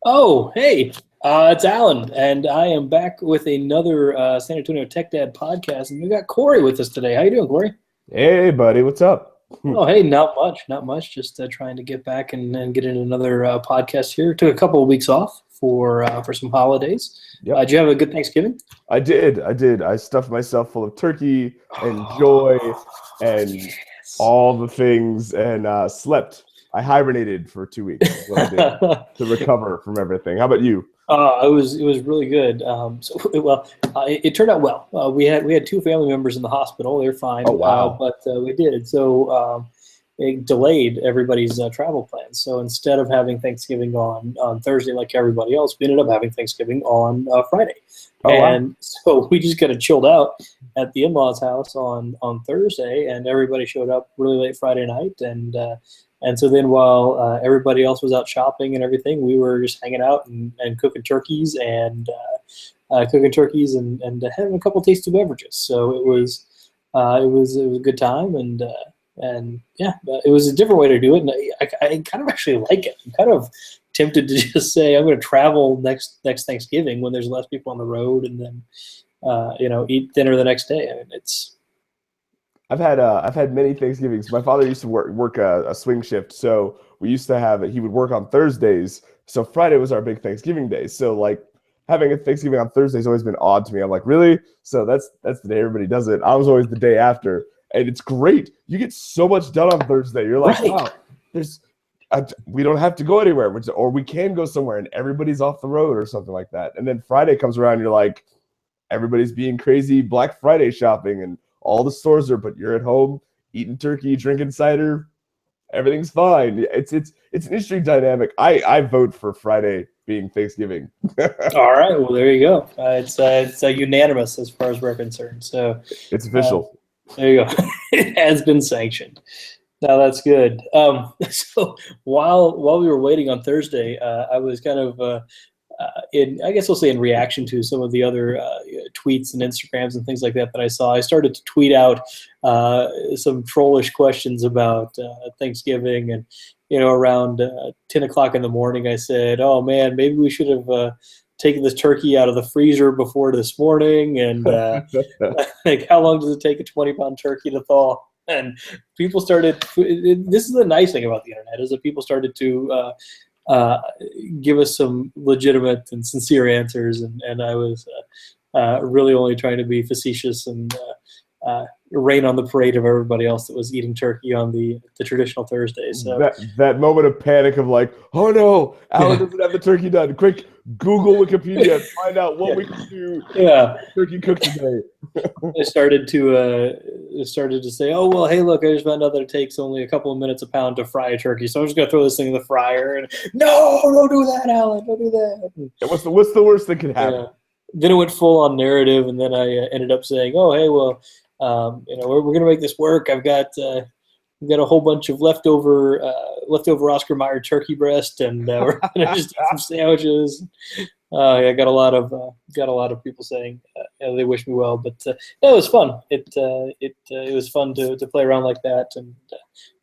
Oh, hey, it's Alan, and I am back with another San Antonio Tech Dad podcast, and we got Corey with us today. How you doing, Corey? Hey, buddy, what's up? Oh, hey, not much, not much. Just trying to get back and get in another podcast here. Took a couple of weeks off for some holidays. Yep, Did you have a good Thanksgiving? I did. I stuffed myself full of turkey and joy and Yes. all the things and slept. I hibernated for 2 weeks, is what I did to recover from everything. How about you? It was really good. It turned out well. We had two family members in the hospital. They're fine, Oh, wow. but we did. So it delayed everybody's travel plans. So instead of having Thanksgiving on Thursday like everybody else, we ended up having Thanksgiving on Friday. Oh, wow. And so we just kind of chilled out at the in-laws' house on Thursday, and everybody showed up really late Friday night, and so then while everybody else was out shopping and everything, we were just hanging out and cooking turkeys and having a couple tasty beverages. So it was a good time, and yeah, it was a different way to do it. And I kind of actually like it. I'm kind of tempted to just say I'm going to travel next Thanksgiving when there's less people on the road, and then eat dinner the next day. I mean, it's I've had many Thanksgivings. My father used to work a swing shift, so we used to have he would work on Thursdays. So Friday was our big Thanksgiving day. So like having a Thanksgiving on Thursday has always been odd to me. I'm like, really? So that's the day everybody does it. I was always the day after, and it's great. You get so much done on Thursday. You're like, right. wow, there's we don't have to go anywhere, or we can go somewhere, and everybody's off the road or something like that. And then Friday comes around, you're like, everybody's being crazy Black Friday shopping and all the stores are, but you're at home eating turkey, drinking cider. Everything's fine. It's an interesting dynamic. I vote for Friday being Thanksgiving. All right. Well, there you go. It's unanimous as far as we're concerned. So It's uh, official. there you go. It has been sanctioned. Now that's good. So while we were waiting on Thursday, I was kind of I guess I'll say in reaction to some of the other tweets and Instagrams and things like that I saw. I started to tweet out some trollish questions about Thanksgiving, and around 10 o'clock in the morning, I said, "Oh man, maybe we should have taken this turkey out of the freezer before this morning." And like, how long does it take a 20-pound turkey to thaw? And people started. This is the nice thing about the internet, is that people started to uh, give us some legitimate and sincere answers, and I was really only trying to be facetious and rain on the parade of everybody else that was eating turkey on the traditional Thursday. So That moment of panic of like, oh no, Alan yeah, doesn't have the turkey done. Quick, Google Wikipedia and find out what yeah, we can do yeah. turkey cook today. I started to say, oh well, hey, look, I just found out that it takes only a couple of minutes a pound to fry a turkey, so I'm just gonna throw this thing in the fryer. And no, don't do that, Alan, don't do that. And what's the worst that can happen? Yeah. Then it went full on narrative, and then I ended up saying, "Oh, hey, well, we're going to make this work. We've got a whole bunch of leftover Oscar Mayer turkey breast, and we're going to just eat some sandwiches." I got a lot of people saying they wish me well, but yeah, it was fun. It was fun to play around like that and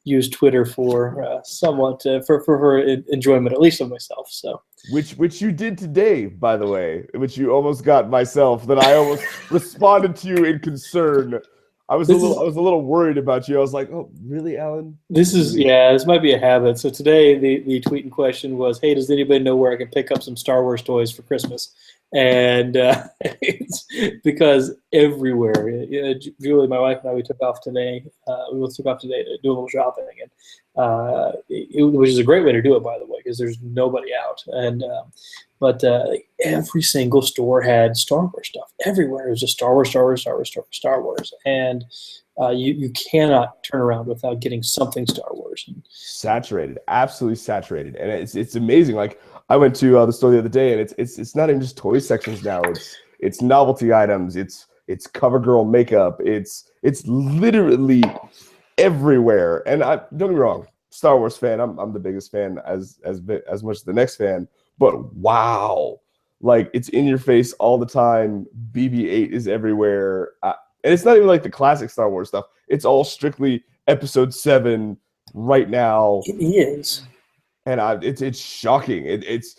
use Twitter for somewhat for enjoyment, at least of myself. So. Which you did today, by the way, which you almost got myself. That I almost responded to you in concern. I was This is I was a little worried about you. I was like, oh, really, Alan? This is Really? yeah, this might be a habit. So today the tweet in question was, "Hey, does anybody know where I can pick up some Star Wars toys for Christmas?" And it's because everywhere. Julie, my wife, and I, we took off today. We both took off today to do a little shopping, and which is a great way to do it, by the way, because there's nobody out. And but every single store had Star Wars stuff. Everywhere it was just Star Wars, Star Wars, Star Wars, Star Wars, Star Wars, and you cannot turn around without getting something Star Wars. Saturated, absolutely saturated, and it's amazing. Like I went to the store the other day, and it's not even just toy sections now. It's novelty items. It's cover girl makeup. It's literally everywhere. And I don't get me wrong, Star Wars fan. I'm the biggest fan as much as the next fan. But wow, like it's in your face all the time. BB-8 is everywhere, and it's not even like the classic Star Wars stuff. It's all strictly Episode 7 right now, It is. and it's shocking. It's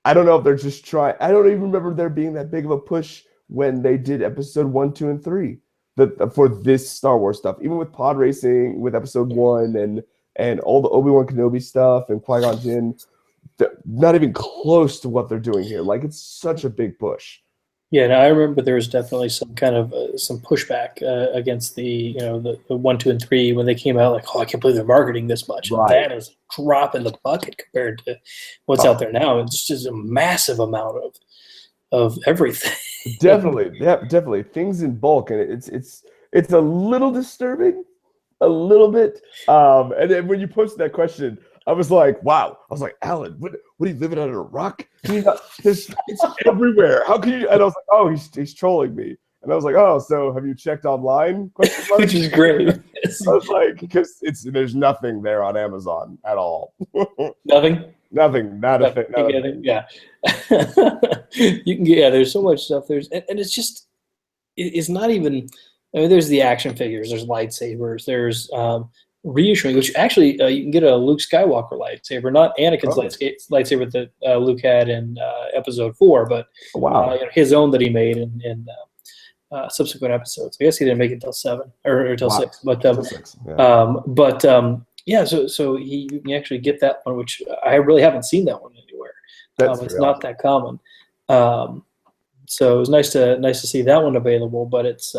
I don't know if they're just trying. I don't even remember there being that big of a push when they did episode 1, 2, and 3 for this Star Wars stuff. Even with pod racing, with episode 1 and all the Obi-Wan Kenobi stuff and Qui-Gon Jinn, not even close to what they're doing here. Like, it's such a big push. Yeah, no, I remember there was definitely some kind of some pushback against the the 1, 2, and 3 when they came out. Like, oh, I can't believe they're marketing this much. Right. And that is a drop in the bucket compared to what's out there now. It's just a massive amount of everything. Definitely, yeah, definitely things in bulk, and it's a little disturbing, a little bit. And then when you posted that question, I was like, wow. I was like, Alan, what are you living under a rock? It's everywhere. How can you? And I was like, oh, he's trolling me. And I was like, oh, so have you checked online? Which is great. I was like, because there's nothing there on Amazon at all. Nothing. Nothing. Not a thing. Yeah. You can get. Yeah. There's so much stuff. And it's just. It's not even. I mean, there's the action figures. There's lightsabers. There's reissuing, which actually you can get a Luke Skywalker lightsaber, not Anakin's lightsaber that Luke had in episode 4, but his own that he made in subsequent episodes. I guess he didn't make it till 7 or until 6, but yeah. So you can actually get that one, which I really haven't seen that one anywhere. It's not that common. So it was nice to see that one available, but it's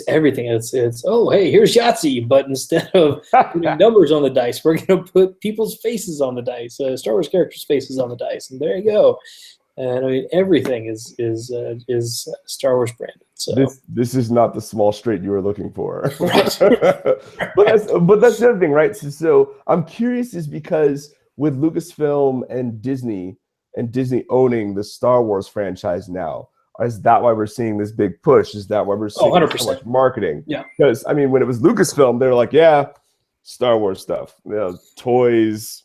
everything. It's oh, hey, here's Yahtzee, but instead of putting numbers on the dice, we're going to put people's faces on the dice, Star Wars characters' faces on the dice, and there you go. And I mean, everything is Star Wars branded. So this is not the small straight you were looking for. Right. but that's the other thing, right? So I'm curious, is because with Lucasfilm and Disney owning the Star Wars franchise now, is that why we're seeing this big push? Is that why we're seeing so much marketing? Yeah. Because, I mean, when it was Lucasfilm, they were like, yeah, Star Wars stuff, toys,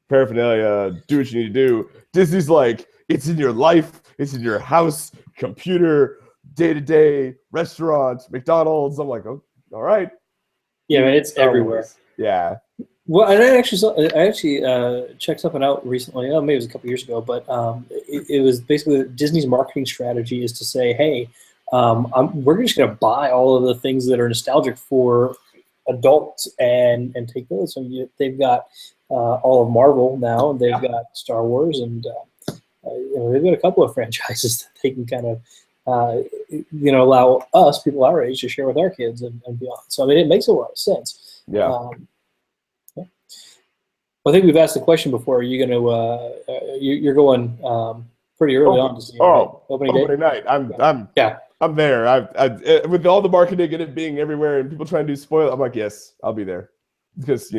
paraphernalia, do what you need to do. Disney's like, it's in your life, it's in your house, computer, day-to-day, restaurants, McDonald's. I'm like, oh, all right. Yeah, man, it's everywhere. Yeah. Well, and I actually checked something out recently. Maybe it was a couple years ago, but it was basically Disney's marketing strategy is to say, hey, we're just going to buy all of the things that are nostalgic for adults and take those. So they've got all of Marvel now, and they've got Star Wars, and they've got a couple of franchises that they can kind of allow us, people our age, to share with our kids and beyond. So I mean, it makes a lot of sense. Yeah. I think we've asked the question before. Are you going to? You're going pretty early on to see opening night. I'm there. I with all the marketing and it being everywhere and people trying to do spoil. I'm like, yes, I'll be there because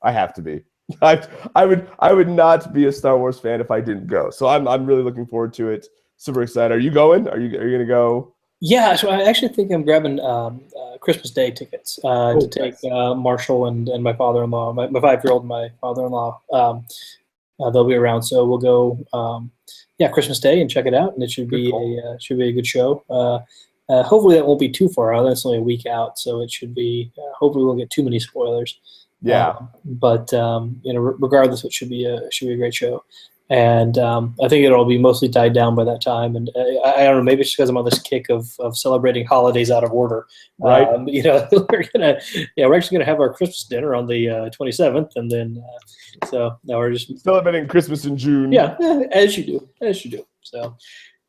I have to be. I would not be a Star Wars fan if I didn't go. So I'm really looking forward to it. Super excited. Are you going? Are you going to go? Yeah, so I actually think I'm grabbing Christmas Day tickets to take Marshall and my father-in-law, my 5-year-old and my father-in-law. They'll be around, so we'll go. Christmas Day and check it out, and it should be a good show. Hopefully that won't be too far out. That's only a week out, so it should be. Hopefully we won't get too many spoilers. Yeah. But regardless, it should be a great show. And I think it'll be mostly died down by that time. And I don't know, maybe it's because I'm on this kick of celebrating holidays out of order. Right. We're actually gonna have our Christmas dinner on the 27th, and then so now we're just celebrating Christmas in June. Yeah, as you do. So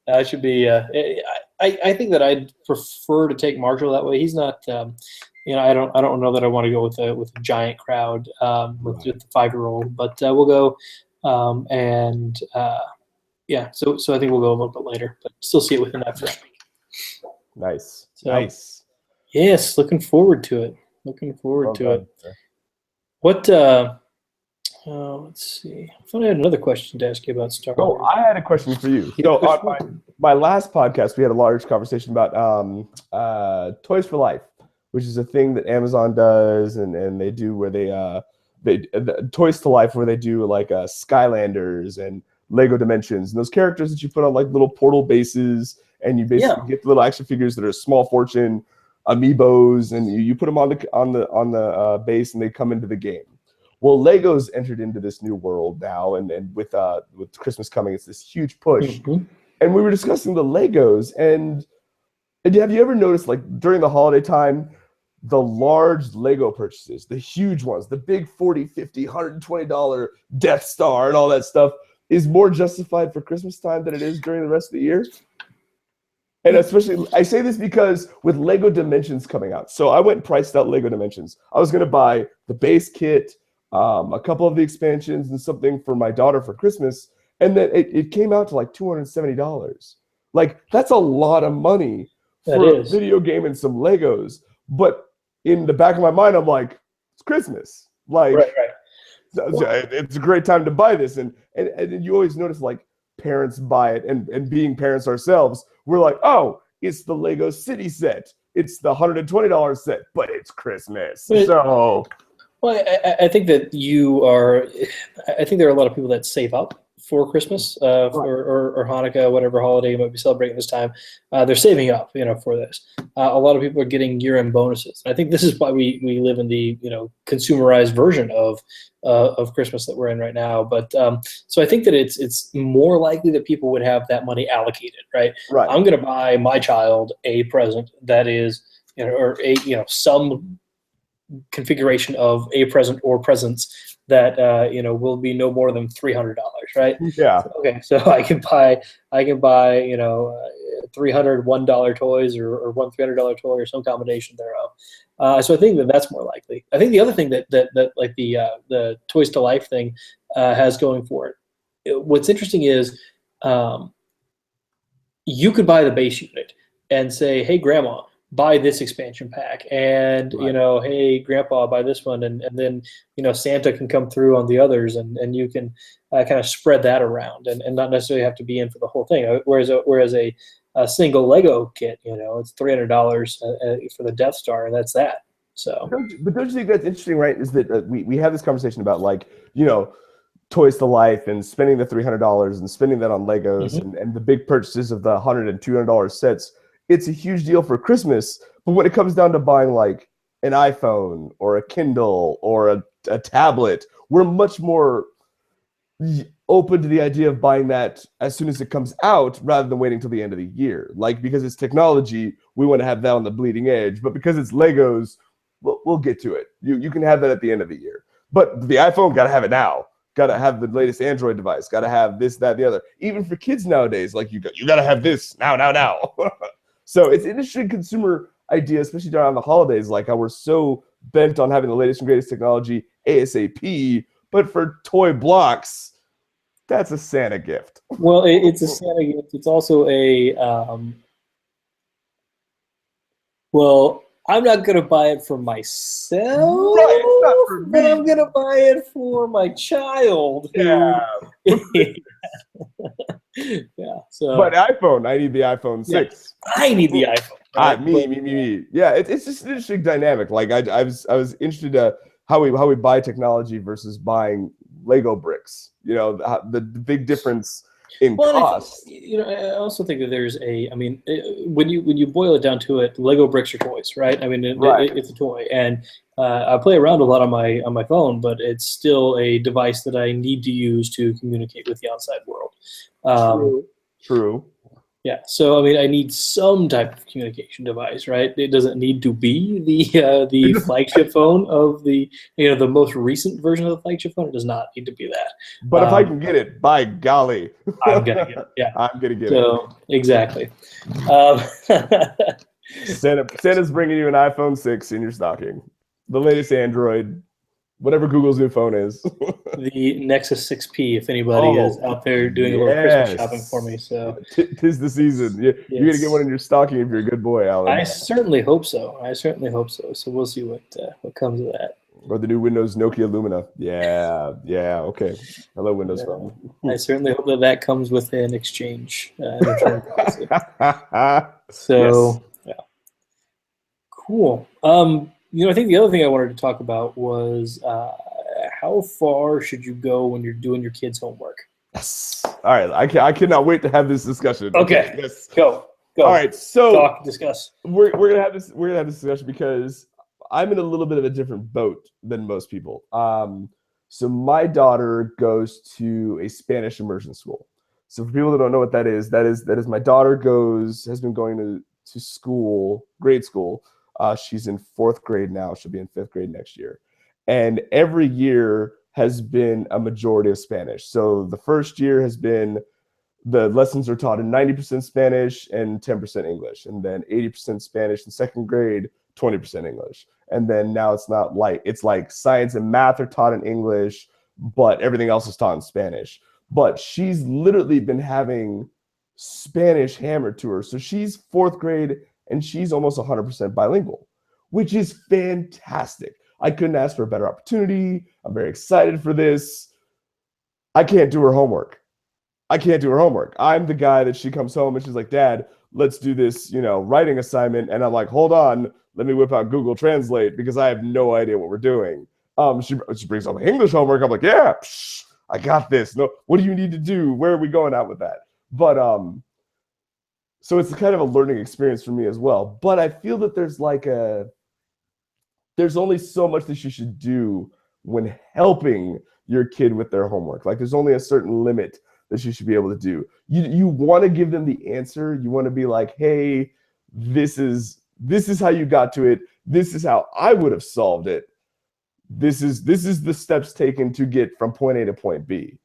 it should be. I think that I'd prefer to take Marshall that way. He's not. I don't know that I want to go with a giant crowd with the 5-year-old, but we'll go. So I think we'll go a little bit later, but still see it within that first week. Nice. Yes, looking forward to it. What? Let's see. I thought I had another question to ask you about Star Wars. Oh, I had a question for you. So on my last podcast, we had a large conversation about Toys for Life, which is a thing that Amazon does, and they do where they Toys to Life, where they do like Skylanders and Lego Dimensions, and those characters that you put on like little portal bases, and you basically get the little action figures that are a small fortune, amiibos, and you put them on the base, and they come into the game. Well, Lego's entered into this new world now, and with Christmas coming, it's this huge push. Mm-hmm. And we were discussing the Legos, and have you ever noticed, like, during the holiday time, the large Lego purchases, the huge ones, the big $40, $50, $120 Death Star and all that stuff is more justified for Christmas time than it is during the rest of the year? And especially, I say this because with Lego Dimensions coming out. So I went and priced out Lego Dimensions. I was going to buy the base kit, a couple of the expansions, and something for my daughter for Christmas. And then it came out to like $270. Like, that's a lot of money for a video game and some Legos. But in the back of my mind, I'm like, it's Christmas. Like, right. It's a great time to buy this. And you always notice, like, parents buy it, and being parents ourselves, we're like, oh, it's the Lego City set. It's the $120 set, but it's Christmas. So, well, I think that I think there are a lot of people that save up for Christmas, or Hanukkah, whatever holiday you might be celebrating this time. They're saving up, for this. A lot of people are getting year-end bonuses. I think this is why we live in the consumerized version of Christmas that we're in right now. But so I think that it's more likely that people would have that money allocated, right? Right. I'm going to buy my child a present that is, or some configuration of a present or presents that will be no more than $300, right? Yeah. Okay, so I can buy $301 toys or one $300 toy or some combination thereof. So I think that's more likely. I think the other thing that like the Toys to Life thing has going for it. What's interesting is you could buy the base unit and say, hey, Grandma, buy this expansion pack, and hey, Grandpa, buy this one, and then Santa can come through on the others, and you can kind of spread that around, and not necessarily have to be in for the whole thing. Whereas a single Lego kit, it's $300 for the Death Star, and that's that. So, but don't you think that's interesting, right? Is that we have this conversation about, like, Toys to Life and spending the $300 and spending that on Legos, and the big purchases of the $100 and $200 sets. It's a huge deal for Christmas, but when it comes down to buying, like, an iPhone or a Kindle or a tablet, we're much more open to the idea of buying that as soon as it comes out rather than waiting till the end of the year. Like, because it's technology, we want to have that on the bleeding edge, but because it's Legos, we'll get to it. You can have that at the end of the year. But the iPhone, got to have it now. Got to have the latest Android device. Got to have this, that, the other. Even for kids nowadays, like, you got to have this now. So it's an interesting consumer idea, especially around the holidays, like how we're so bent on having the latest and greatest technology ASAP, but for toy blocks, that's a Santa gift. Well, it's a Santa gift. It's also a well, I'm not going to buy it for myself, right, it's not for me, but I'm going to buy it for my child. Yeah. Yeah. So, but iPhone, I need the iPhone 6. I need the iPhone. Right? Me. Yeah, it's just an interesting dynamic. Like, I was interested in how we buy technology versus buying Lego bricks. The big difference in cost. I also think that there's when you boil it down to it, Lego bricks are toys, right? I mean, it's a toy, and I play around a lot on my phone, but it's still a device that I need to use to communicate with the outside world. True. Yeah, so I need some type of communication device, right? It doesn't need to be the flagship phone of the the most recent version of the flagship phone. It does not need to be that. But if I can get it, by golly, I'm gonna get it. Yeah, I'm gonna get it. So exactly. Santa's bringing you an iPhone 6 in your stocking, the latest Android, whatever Google's new phone is. The Nexus 6P, if anybody is out there doing a little Christmas shopping for me. So tis the season. You're going to get one in your stocking if you're a good boy, Alan. I certainly hope so. So we'll see what comes of that. Or the new Windows Nokia Lumina. Yeah, okay. Hello, Windows Phone. I certainly hope that comes with an exchange. So, yeah. Cool. I think the other thing I wanted to talk about was how far should you go when you're doing your kids' homework? Yes. All right. I cannot wait to have this discussion. Okay. Yes. Go. All right. So discuss. We're gonna have this. We're gonna have this discussion because I'm in a little bit of a different boat than most people. So my daughter goes to a Spanish immersion school. So for people that don't know what that is my daughter has been going to school, grade school. She's in 4th grade now. She'll be in 5th grade next year. And every year has been a majority of Spanish. So the first year has been the lessons are taught in 90% Spanish and 10% English. And then 80% Spanish in 2nd grade, 20% English. And then now it's like science and math are taught in English, but everything else is taught in Spanish. But she's literally been having Spanish hammered to her. So she's 4th grade and she's almost 100% bilingual, which is fantastic. I couldn't ask for a better opportunity. I'm very excited for this. I can't do her homework. I'm the guy that she comes home and she's like, Dad, let's do this, writing assignment. And I'm like, hold on, let me whip out Google Translate because I have no idea what we're doing. She brings up English homework. I'm like, yeah, I got this. No, what do you need to do? Where are we going out with that? But so it's kind of a learning experience for me as well. But I feel that there's only so much that you should do when helping your kid with their homework. Like there's only a certain limit that you should be able to do. You want to give them the answer. You want to be like, hey, this is how you got to it. This is how I would have solved it. This is the steps taken to get from point A to point B.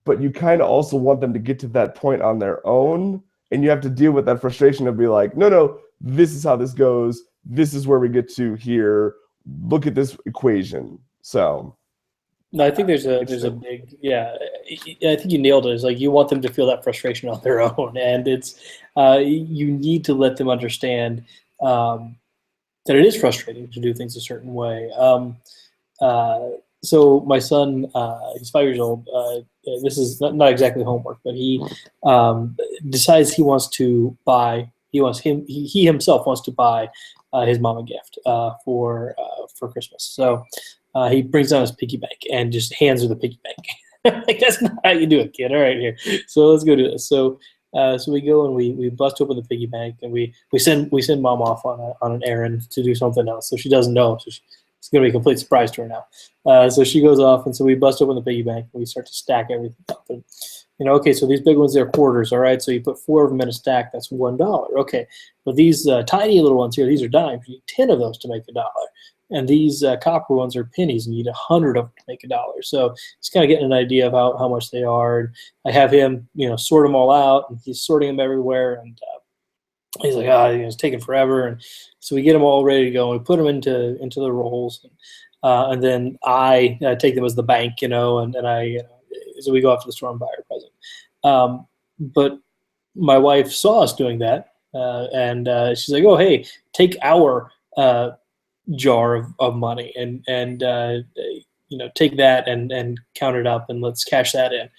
But you kind of also want them to get to that point on their own. And you have to deal with that frustration of be like, no, this is how this goes. This is where we get to here. Look at this equation. So no, I think there's a big, I think you nailed it. It's like you want them to feel that frustration on their own, and it's you need to let them understand that it is frustrating to do things a certain way. So my son, he's 5 years old. This is not exactly homework, but he decides he himself wants to buy his mom a gift for Christmas. So he brings down his piggy bank and just hands her the piggy bank. Like, that's not how you do it, kid. All right, here. So let's go do this. So we go and we bust open the piggy bank and we send mom off on an errand to do something else. So she doesn't know. So it's going to be a complete surprise to her now. So she goes off, and so we bust open the piggy bank and we start to stack everything up. And, okay, so these big ones, they're quarters, all right? So you put 4 of them in a stack, that's $1. Okay, but these tiny little ones here, these are dimes. You need 10 of those to make $1. And these copper ones are pennies, and you need 100 of them to make $1. So it's kind of getting an idea of how much they are. And I have him, sort them all out, and he's sorting them everywhere. And he's like, it's taking forever. And so we get them all ready to go, and we put them into the rolls. And then I take them as the bank, and I so we go off to the store and buy her a present. But my wife saw us doing that, and she's like, "Oh, hey, take our jar of money and take that and count it up, and let's cash that in."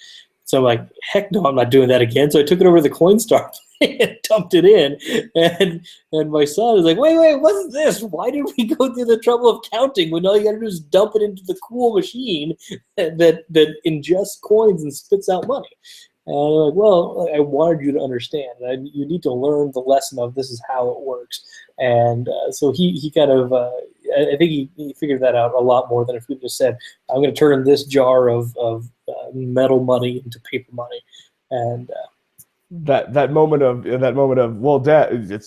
So I'm like, heck no, I'm not doing that again. So I took it over to the Coinstar and dumped it in. And my son is like, wait, what's this? Why did we go through the trouble of counting when all you got to do is dump it into the cool machine that ingests coins and spits out money? And I'm like, well, I wanted you to understand. You need to learn the lesson of this is how it works. And so he kind of, I think he figured that out a lot more than if we just said, I'm going to turn this jar of metal money into paper money. And that moment of well, Dad,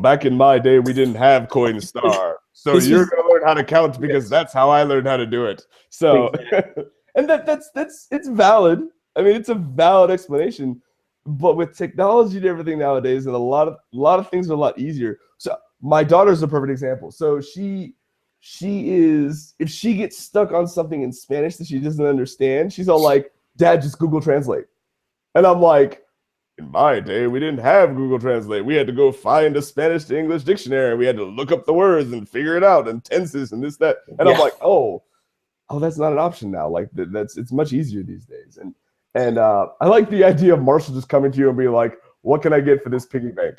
back in my day we didn't have Coinstar, so you're gonna learn how to count because that's how I learned how to do it. So exactly. And that's it's valid. I mean, it's a valid explanation, but with technology and everything nowadays, and a lot of things are a lot easier. So my daughter's a perfect example. So she is, if she gets stuck on something in Spanish that she doesn't understand, she's all like, Dad, just Google Translate. And I'm like, in my day, we didn't have Google Translate. We had to go find a Spanish to English dictionary. We had to look up the words and figure it out, and tenses and this, that. And I'm like, oh, that's not an option now. Like it's much easier these days. And I like the idea of Marshall just coming to you and being like, what can I get for this piggy bank?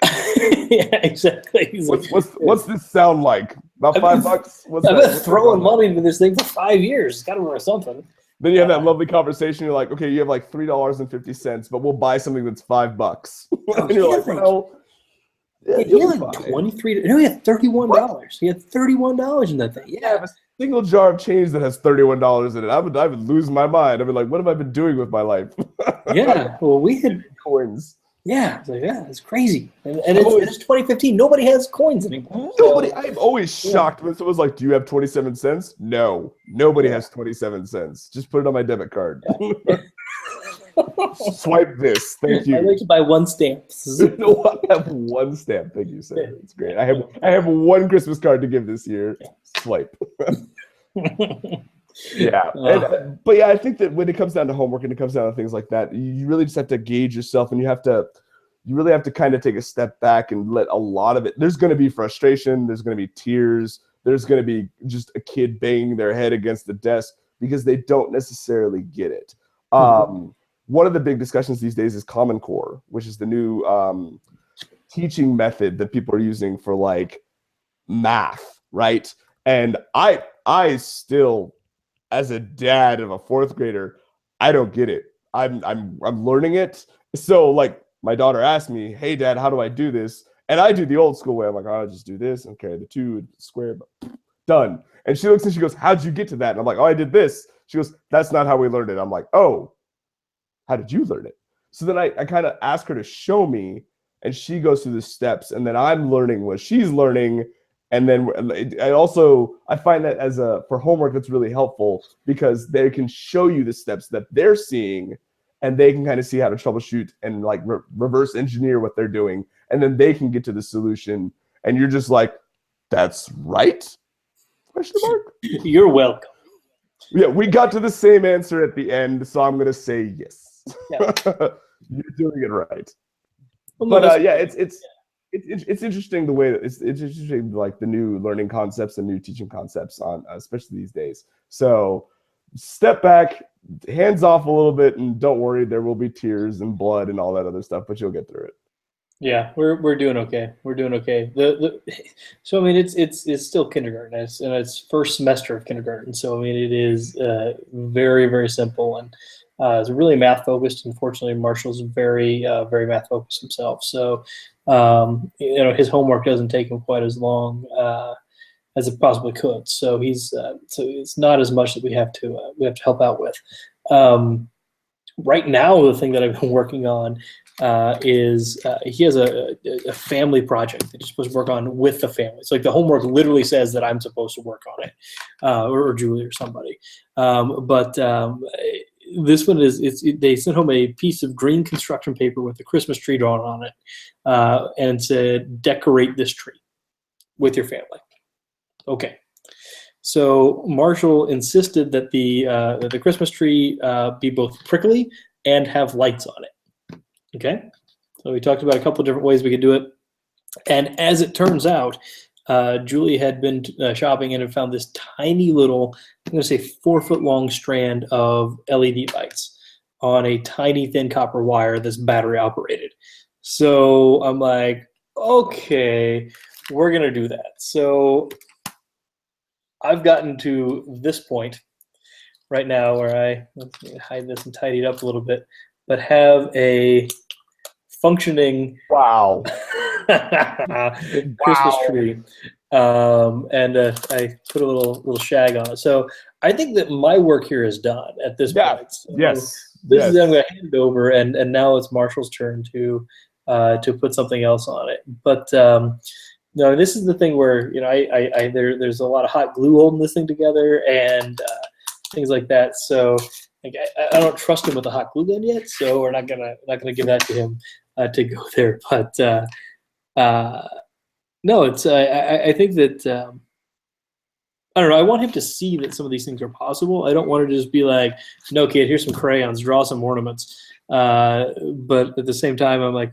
Yeah, exactly. What's this sound like? About $5? I've been throwing money into this thing for 5 years. It's got to be worth something. Then you have that lovely conversation. You're like, okay, you have like $3.50, but we'll buy something that's $5. And you're like, well, He had like 23. No, he had $31. What? He had $31 in that thing. Yeah. I have a single jar of change that has $31 in it. I would lose my mind. I'd be like, what have I been doing with my life? Yeah. Well, we had coins. Yeah, it's like, it's crazy. And it's 2015. Nobody has coins anymore. Nobody. I'm always shocked when someone's like, do you have 27 cents? No. Nobody has 27 cents. Just put it on my debit card. Swipe this. Thank you. I like to buy one stamp. No, I have one stamp. Thank you, sir. It's great. I have one Christmas card to give this year. Swipe. Yeah. But yeah, I think that when it comes down to homework and it comes down to things like that, you really just have to gauge yourself, and you really have to kind of take a step back and let a lot of it. There's going to be frustration. There's going to be tears. There's going to be just a kid banging their head against the desk because they don't necessarily get it. One of the big discussions these days is Common Core, which is the new teaching method that people are using for like math, right? And I still, as a dad of a fourth grader, I don't get it. I'm learning it. So like my daughter asked me, "Hey Dad, how do I do this?" And I do the old school way. I'm like, "I'll just do this and carry the 2 square, done." And she looks and she goes, "How'd you get to that?" And I'm like, "Oh, I did this." She goes, "That's not how we learned it." I'm like, "Oh, how did you learn it?" So then I kind of ask her to show me, and she goes through the steps, and then I'm learning what she's learning. And then I find that for homework, that's really helpful because they can show you the steps that they're seeing, and they can kind of see how to troubleshoot and like reverse engineer what they're doing. And then they can get to the solution. And you're just like, "That's right?" Question mark. You're welcome. Yeah, we got to the same answer at the end, so I'm going to say yes. Yeah. You're doing it right. Well, but yeah, it's interesting the way that it's interesting, like the new learning concepts and new teaching concepts on, especially these days. So step back, hands off a little bit, and don't worry, there will be tears and blood and all that other stuff, but you'll get through it. Yeah, we're doing okay. We're doing okay. So I mean, it's still kindergarten, and it's first semester of kindergarten. So I mean, it is very, very simple, and it's really math focused. Unfortunately, Marshall's very very math focused himself. So his homework doesn't take him quite as long as it possibly could. So so it's not as much that we have to help out with. Right now, the thing that I've been working on is he has a family project that he's supposed to work on with the family. It's like the homework literally says that I'm supposed to work on it, or Julie or somebody. This one they sent home a piece of green construction paper with a Christmas tree drawn on it, and said, "Decorate this tree with your family." Okay. So Marshall insisted that the Christmas tree be both prickly and have lights on it. Okay, so we talked about a couple of different ways we could do it, and as it turns out, Julie had been shopping and had found this tiny little, I'm going to say 4-foot long strand of LED lights on a tiny thin copper wire that's battery operated. So I'm like, okay, we're going to do that. So I've gotten to this point right now where let me hide this and tidy it up a little bit, but have a functioning Christmas tree, and I put a little shag on it. So I think that my work here is done at this point. So this is I'm going to hand it over, and now it's Marshall's turn to put something else on it. But no, this is the thing where there's a lot of hot glue holding this thing together and things like that. So I don't trust him with a hot glue gun yet, so we're not gonna give that to him to go there. But no, it's I think that I don't know. I want him to see that some of these things are possible. I don't want to just be like, "No, kid, here's some crayons, draw some ornaments." But at the same time, I'm like,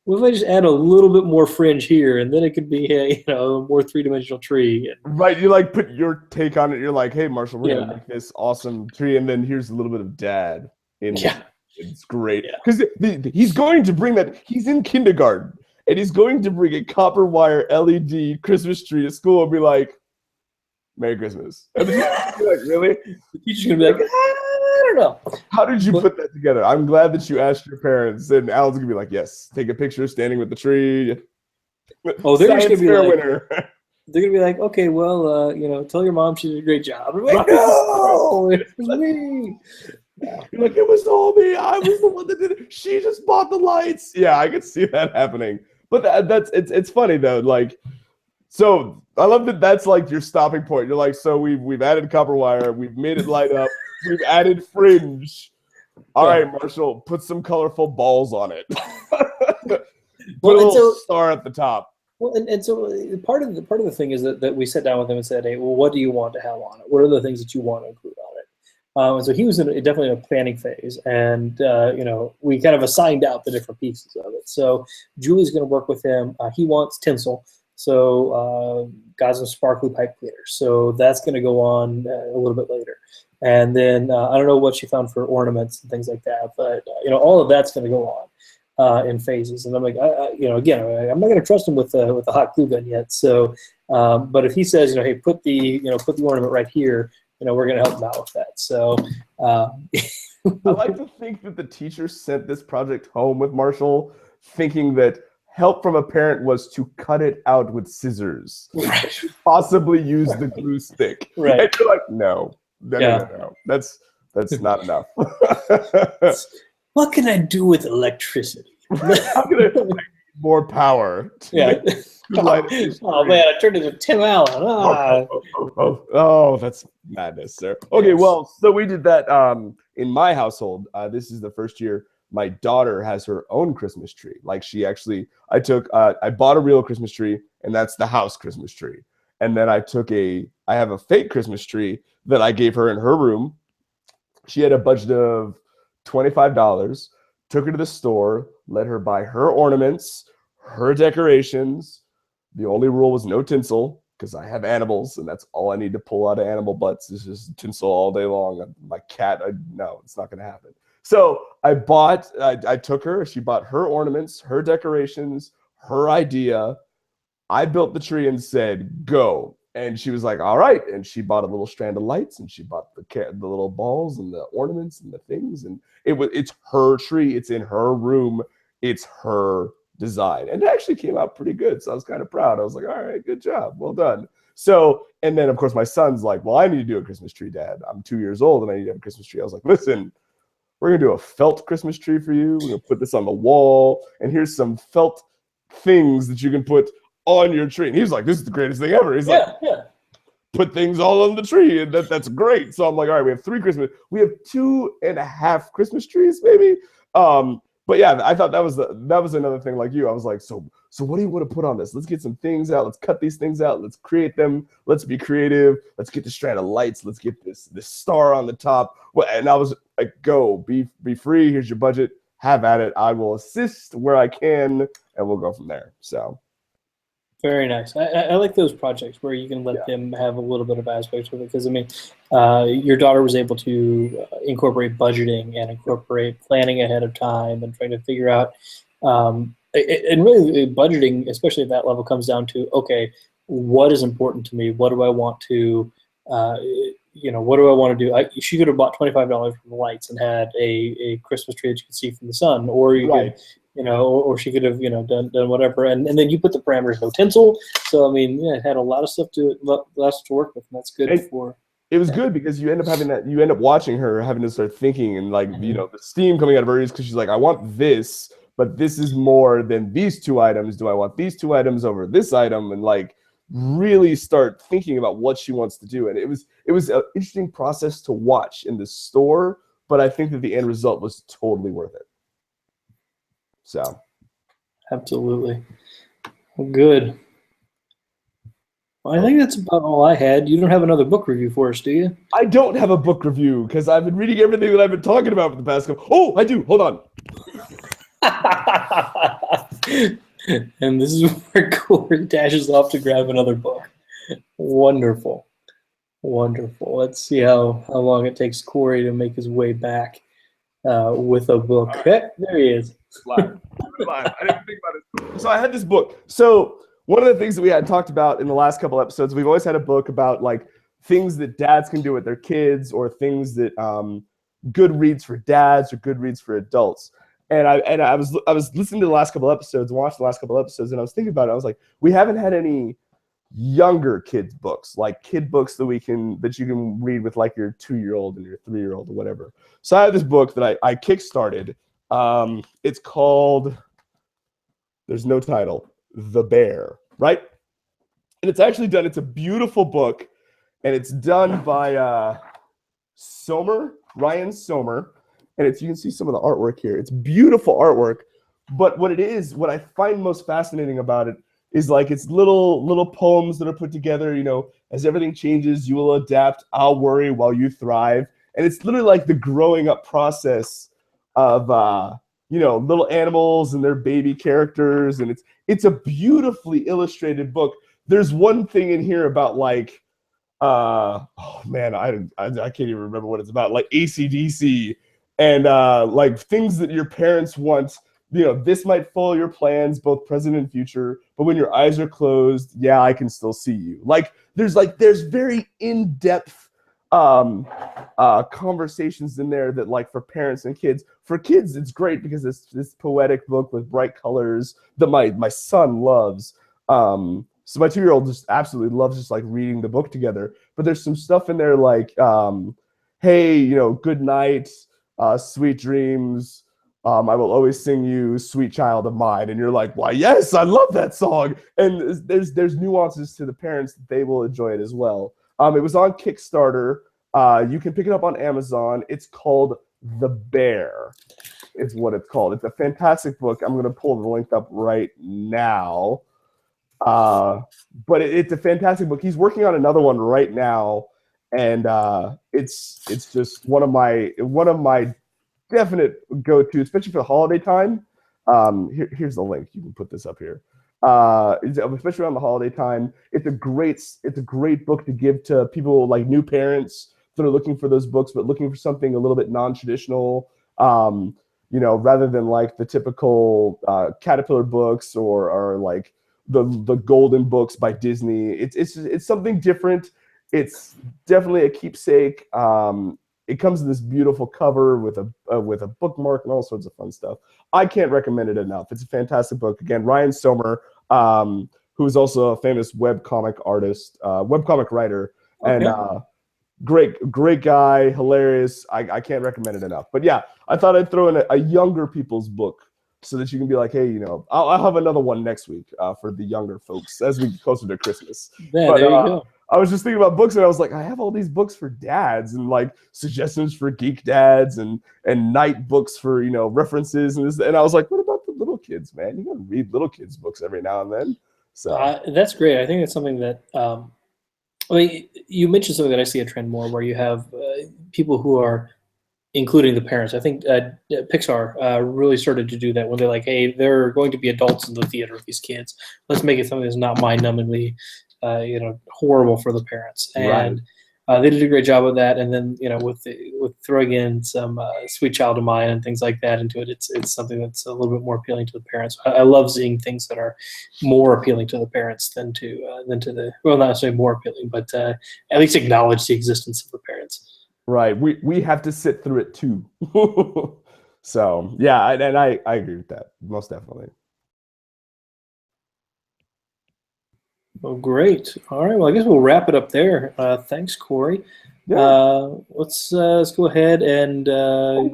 what if I just add a little bit more fringe here, and then it could be a more 3-dimensional tree. Right, you like put your take on it. You're like, "Hey, Marshall, we're gonna make this awesome tree, and then here's a little bit of Dad in it." It's great because he's going to bring that. He's in kindergarten, and he's going to bring a copper wire LED Christmas tree to school and be like, "Merry Christmas." And the teacher's gonna be like, "Really?" The teacher's gonna be like, "I don't know. How did you put that together?" I'm glad that you asked your parents, and Alan's gonna be like, "Yes, take a picture standing with the tree." Oh, they're just Science gonna be fair like, winner. they're gonna be like, okay, well, tell your mom she did a great job. I'm like, no, it was me. You're like, it was all me. I was the one that did it. She just bought the lights. Yeah, I could see that happening. But it's funny though. Like, so I love that that's like your stopping point. You're like, so we've added copper wire, we've made it light up, we've added fringe. All right, Marshall, put some colorful balls on it. Put a little star at the top. Well, and so part of the thing is that we sat down with him and said, hey, well, what do you want to have on it? What are the things that you want to include on it? And so he was definitely in a planning phase, and we kind of assigned out the different pieces of it. So Julie's going to work with him. He wants tinsel, so got some sparkly pipe cleaners. So that's going to go on a little bit later. And then I don't know what she found for ornaments and things like that, but all of that's going to go on in phases. And I'm like, again, I'm not going to trust him with the hot glue gun yet. So, but if he says, hey, put the ornament right here, we're going to help him out with that. So I like to think that the teacher sent this project home with Marshall, thinking that help from a parent was to cut it out with scissors, right. Possibly use the glue stick. Right. And you're like, no. That's not enough. What can I do with electricity? I'm gonna more power. Yeah. Oh man, I turned into Tim Allen. Oh, that's madness, sir. Okay, well, so we did that in my household. This is the first year my daughter has her own Christmas tree. Like I bought a real Christmas tree, and that's the house Christmas tree. And then I have a fake Christmas tree that I gave her in her room. She had a budget of $25, took her to the store, let her buy her ornaments, her decorations. The only rule was no tinsel, because I have animals, and that's all I need to pull out of animal butts is just tinsel all day long. My cat, no, it's not going to happen. So I took her, she bought her ornaments, her decorations, her idea. I built the tree and said, go. And she was like, all right. And she bought a little strand of lights, and she bought the little balls and the ornaments and the things. And it's her tree. It's in her room. It's her design. And it actually came out pretty good. So I was kind of proud. I was like, all right, good job. Well done. So, and then of course my son's like, well, I need to do a Christmas tree, Dad. I'm 2 years old and I need to have a Christmas tree. I was like, listen, we're going to do a felt Christmas tree for you. We're going to put this on the wall. And here's some felt things that you can put on your tree. And he was like, this is the greatest thing ever. He's like, put things all on the tree, and that's great. So I'm like, all right, we have 2.5 Christmas trees, maybe. But yeah, I thought that was another thing like you. I was like, so what do you want to put on this? Let's get some things out. Let's cut these things out. Let's create them. Let's be creative. Let's get the strand of lights. Let's get this star on the top. Well, and I was like, go, be free. Here's your budget. Have at it. I will assist where I can, and we'll go from there. So. Very nice. I like those projects where you can let them have a little bit of aspects with it, because your daughter was able to incorporate budgeting and incorporate planning ahead of time and trying to figure out, and really budgeting, especially at that level, comes down to, okay, what is important to me? What do I want to, what do I want to do? She could have bought $25 for the lights and had a Christmas tree that you could see from the sun, or you could. Or she could have, done whatever, and then you put the parameters, no tinsel. So it had a lot of stuff to work with, and that's good for. It was good because you end up having that. You end up watching her having to start thinking, and the steam coming out of her ears, because she's like, I want this, but this is more than these two items. Do I want these two items over this item? And really start thinking about what she wants to do. And it was an interesting process to watch in the store, but I think that the end result was totally worth it. So, absolutely. Well, good. Well, I think that's about all I had. You don't have another book review for us, do you? I don't have a book review because I've been reading everything that I've been talking about for the past couple. Oh, I do. Hold on. And this is where Corey dashes off to grab another book. Wonderful. Let's see how long it takes Corey to make his way back with a book. Right. There he is. Live. I didn't think about it. So I had this book. So one of the things that we had talked about in the last couple episodes, we've always had a book about things that dads can do with their kids, or things that good reads for dads or good reads for adults. And I was listening to the last couple episodes, watched the last couple episodes, and I was thinking about it. I was like, we haven't had any younger kids books, like kid books that you can read with like your 2-year-old and your 3-year-old or whatever. So I have this book that I kickstarted. It's called, there's no title, The Bear, right? And it's actually done. It's a beautiful book, and it's done by Ryan Sommer, and you can see some of the artwork here. It's beautiful artwork, but what I find most fascinating about it is like it's little poems that are put together. As everything changes, you will adapt. I'll worry while you thrive, and it's literally like the growing up process of little animals and their baby characters, and it's a beautifully illustrated book. There's one thing in here about like, oh man, I can't even remember what it's about, like AC/DC and like things that your parents want. This might foil your plans, both present and future, but when your eyes are closed, yeah, I can still see you. Like there's very in-depth conversations in there that, like, for parents and kids. For kids, it's great because it's this poetic book with bright colors that my son loves. So my 2-year-old just absolutely loves just like reading the book together. But there's some stuff in there like, hey, good night, sweet dreams. I will always sing you, sweet child of mine. And you're like, why, yes, I love that song. And there's nuances to the parents that they will enjoy it as well. It was on Kickstarter. You can pick it up on Amazon. It's called The Bear. It's what it's called. It's a fantastic book. I'm going to pull the link up right now. But it's a fantastic book. He's working on another one right now, and it's just one of my definite go-to, especially for the holiday time. Here's the link. You can put this up here. Especially around the holiday time, it's a great book to give to people like new parents that are looking for those books, but looking for something a little bit non-traditional. Rather than like the typical Caterpillar books or like the golden books by Disney. It's something different. It's definitely a keepsake. It comes in this beautiful cover with a bookmark and all sorts of fun stuff. I can't recommend it enough. It's a fantastic book. Again, Ryan Sommer, who is also a famous webcomic artist, webcomic writer, okay. And great guy, hilarious. I can't recommend it enough. But yeah, I thought I'd throw in a younger people's book so that you can be like, hey, I'll have another one next week for the younger folks as we get closer to Christmas. Yeah, there you go. I was just thinking about books, and I was like, I have all these books for dads and like suggestions for geek dads and night books for references and this. And I was like, what about the little kids, man? You gotta read little kids books every now and then. So that's great. I think it's something that you mentioned something that I see a trend more where you have people who are including the parents. I think Pixar really started to do that when they're like, hey, there are going to be adults in the theater with these kids. Let's make it something that's not mind-numbingly horrible for the parents. And they did a great job of that. And then, with throwing in some Sweet Child of Mine and things like that into it, it's something that's a little bit more appealing to the parents. I love seeing things that are more appealing to the parents than to the, well, not necessarily more appealing, but at least acknowledge the existence of the parents. Right. We have to sit through it too. So yeah, and I agree with that, most definitely. Well, great. All right. Well, I guess we'll wrap it up there. Thanks, Corey. Yeah. Let's go ahead and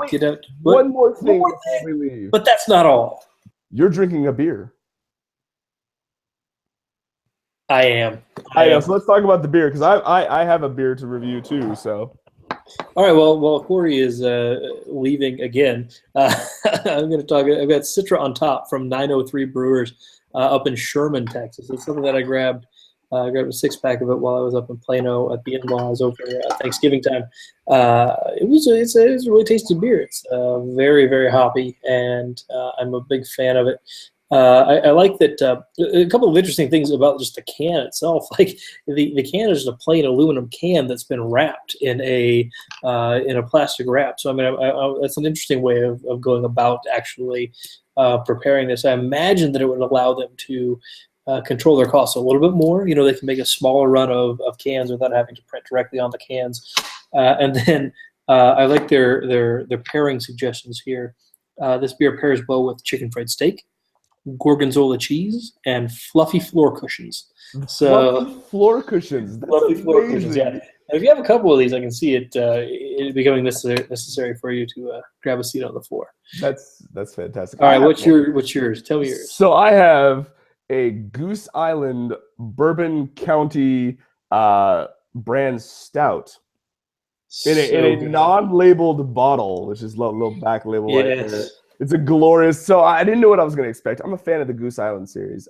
get out. One more thing before we leave. But that's not all. You're drinking a beer. I am. So let's talk about the beer, because I have a beer to review too. So. All right. Well, Corey is leaving again. I'm going to talk. I've got Citra on Top from 903 Brewers up in Sherman, Texas. It's something that I grabbed. I grabbed a 6-pack of it while I was up in Plano at the in-laws over Thanksgiving time. It's a really tasty beer. It's very, very hoppy, and I'm a big fan of it. I like that a couple of interesting things about just the can itself. Like the can is just a plain aluminum can that's been wrapped in a plastic wrap. So I mean, that's an interesting way of going about actually preparing this. I imagine that it would allow them to control their costs a little bit more. They can make a smaller run of cans without having to print directly on the cans. And then I like their pairing suggestions here. This beer pairs well with chicken fried steak, gorgonzola cheese, and fluffy floor cushions. So Fluffy floor cushions. That's fluffy amazing. floor cushions, yeah. And if you have a couple of these, I can see it becoming necessary for you to grab a seat on the floor. That's fantastic. All right, what's yours? Tell me yours. So I have a Goose Island Bourbon County brand stout in a non-labeled bottle, which is a little back label right there. It's a glorious. So I didn't know what I was going to expect. I'm a fan of the Goose Island series.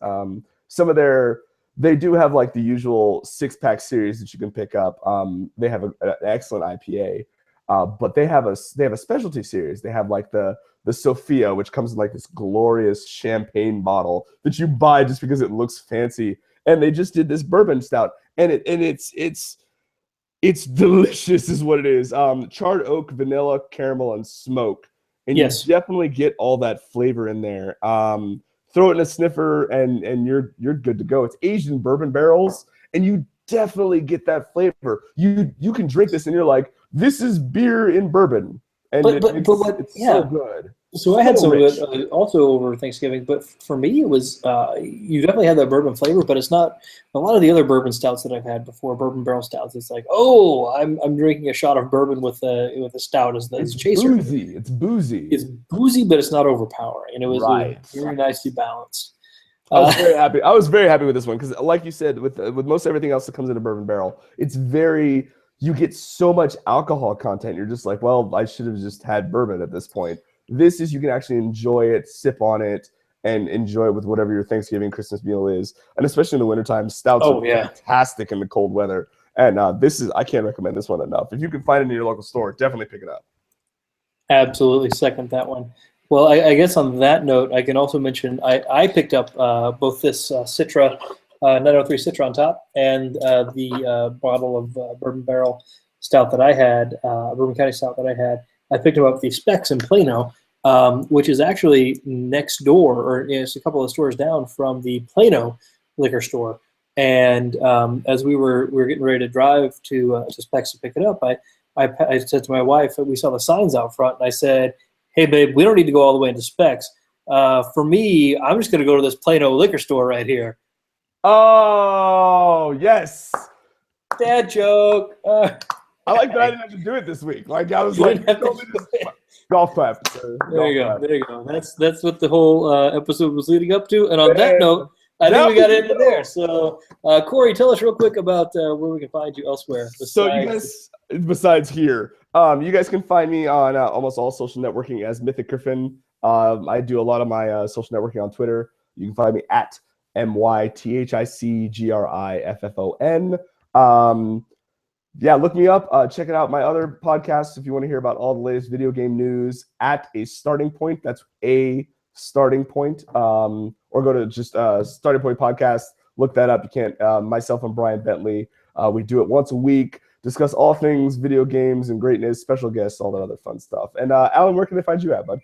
They do have like the usual 6-pack series that you can pick up. They have an excellent IPA, but they have a specialty series. They have like the Sophia, which comes in like this glorious champagne bottle that you buy just because it looks fancy. And they just did this bourbon stout, and it's delicious, is what it is. Charred oak, vanilla, caramel, and smoke, and you definitely get all that flavor in there. Throw it in a sniffer, and you're good to go. It's aged in bourbon barrels, and you definitely get that flavor. You can drink this, and you're like, this is beer in bourbon, and it's so good. So I had some of it also over Thanksgiving, but for me it was you definitely have that bourbon flavor, but it's not a lot of the other bourbon stouts that I've had before, bourbon barrel stouts. It's like, oh, I'm drinking a shot of bourbon with a stout as the chaser. It's boozy, but it's not overpowering, and it was very nicely balanced. I was very happy. I was very happy with this one because, like you said, with most everything else that comes in a bourbon barrel, you get so much alcohol content. You're just like, well, I should have just had bourbon at this point. This is, you can actually enjoy it, sip on it, and enjoy it with whatever your Thanksgiving, Christmas meal is. And especially in the wintertime, stouts are fantastic in the cold weather. And I can't recommend this one enough. If you can find it in your local store, definitely pick it up. Absolutely second that one. Well, I guess on that note, I can also mention I picked up both this Citra 903 Citra on top and the bottle of bourbon barrel stout that I had, Bourbon County stout that I had. I picked up the Specs in Plano, which is actually next door, or it's a couple of stores down from the Plano liquor store. And as we were getting ready to drive to Specs to pick it up, I said to my wife, we saw the signs out front, and I said, "Hey, babe, we don't need to go all the way into Specs. For me, I'm just going to go to this Plano liquor store right here." Oh, yes. Dad joke. I like that I didn't have to do it this week. Like I was like, golf clap. There you go. That's what the whole episode was leading up to. And on that note, I think we got into there. So, Corey, tell us real quick about where we can find you elsewhere. Besides here, you guys can find me on almost all social networking as Mythic Griffin. I do a lot of my social networking on Twitter. You can find me at MYTHICGRIFFON. Yeah, look me up. Check it out. My other podcasts, if you want to hear about all the latest video game news, at A Starting Point. That's A Starting Point. Or go to just Starting Point Podcast. Look that up. You can't. Myself and Brian Bentley. We do it once a week. Discuss all things video games and greatness, special guests, all that other fun stuff. And Alan, where can they find you at, bud?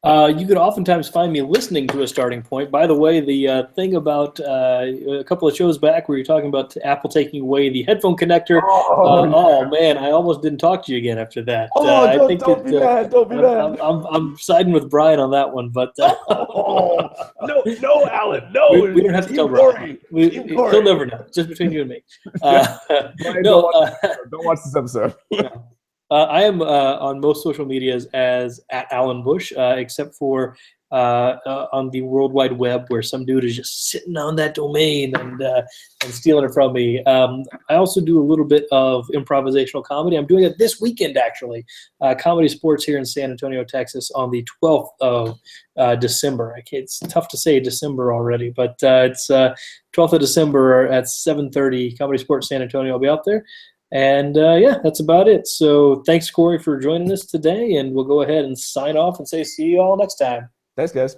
You could oftentimes find me listening to A Starting Point. By the way, the thing about a couple of shows back where you're talking about Apple taking away the headphone connector. Man, I almost didn't talk to you again after that. Don't be mad. I'm siding with Brian on that one, but no, Alan, no. We don't have to tell Brian. He'll never know. Just between you and me. Don't watch this episode. I am on most social medias as at Alan Bush, except for on the World Wide Web, where some dude is just sitting on that domain and stealing it from me. I also do a little bit of improvisational comedy. I'm doing it this weekend, actually. Comedy Sports here in San Antonio, Texas, on the 12th of December. It's tough to say December already, but it's 12th of December at 7:30. Comedy Sports San Antonio. I'll be out there. And that's about it. So thanks, Corey, for joining us today. And we'll go ahead and sign off and say see you all next time. Thanks, guys.